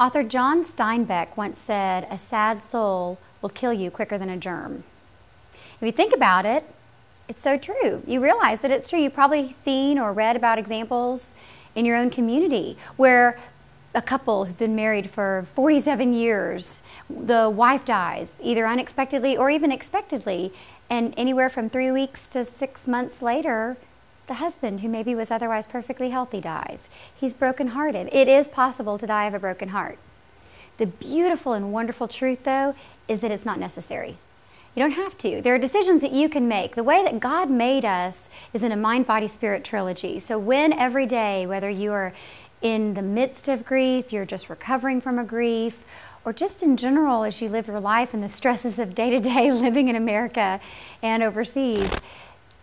Author John Steinbeck once said, "A sad soul will kill you quicker than a germ." If you think about it, it's so true. You realize that it's true. You've probably seen or read about examples in your own community where a couple who've been married for 47 years, the wife dies either unexpectedly or even expectedly, and anywhere from 3 weeks to 6 months later, the husband, who maybe was otherwise perfectly healthy, dies. He's brokenhearted. It is possible to die of a broken heart. The beautiful and wonderful truth, though, is that it's not necessary. You don't have to. There are decisions that you can make. The way that God made us is in a mind, body, spirit trilogy. So when every day, whether you are in the midst of grief, you're just recovering from a grief, or just in general as you live your life and the stresses of day-to-day living in America and overseas,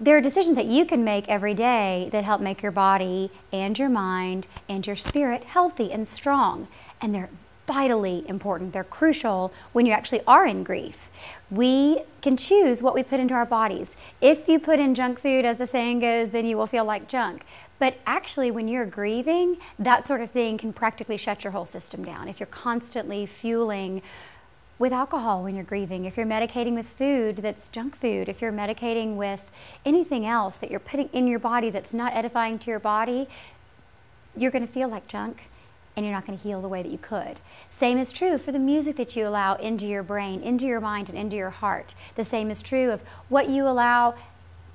there are decisions that you can make every day that help make your body and your mind and your spirit healthy and strong. And they're vitally important. They're crucial when you actually are in grief. We can choose what we put into our bodies. If you put in junk food, as the saying goes, then you will feel like junk. But actually, when you're grieving, that sort of thing can practically shut your whole system down. If you're constantly fueling with alcohol when you're grieving, if you're medicating with food that's junk food, if you're medicating with anything else that you're putting in your body that's not edifying to your body, you're going to feel like junk and you're not going to heal the way that you could. Same is true for the music that you allow into your brain, into your mind, and into your heart. The same is true of what you allow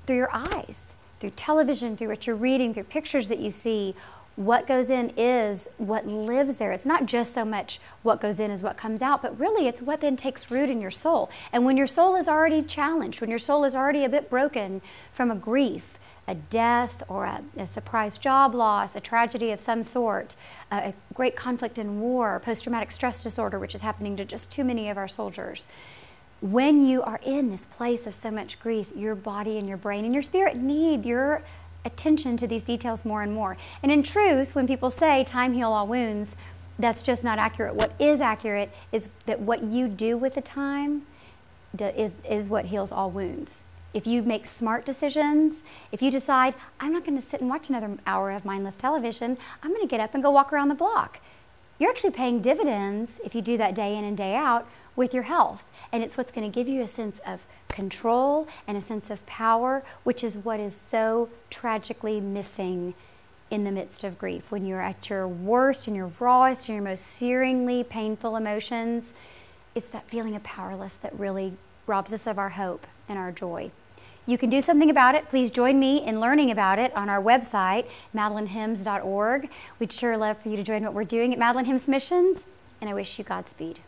through your eyes, through television, through what you're reading, through pictures that you see. What goes in is what lives there. It's not just so much what goes in is what comes out, but really it's what then takes root in your soul. And when your soul is already challenged, when your soul is already a bit broken from a grief, a death, or a surprise job loss, a tragedy of some sort, a great conflict in war, post-traumatic stress disorder, which is happening to just too many of our soldiers. When you are in this place of so much grief, your body and your brain and your spirit need your attention to these details more and more. And in truth, when people say time heals all wounds, that's just not accurate. What is accurate is that what you do with the time is what heals all wounds. If you make smart decisions, if you decide, I'm not going to sit and watch another hour of mindless television, I'm going to get up and go walk around the block. You're actually paying dividends if you do that day in and day out with your health. And it's what's going to give you a sense of control and a sense of power, which is what is so tragically missing in the midst of grief. When you're at your worst and your rawest and your most searingly painful emotions, it's that feeling of powerless that really robs us of our hope and our joy. You can do something about it. Please join me in learning about it on our website, madelinehymns.org. We'd sure love for you to join what we're doing at Madeline Hymns Missions, and I wish you Godspeed.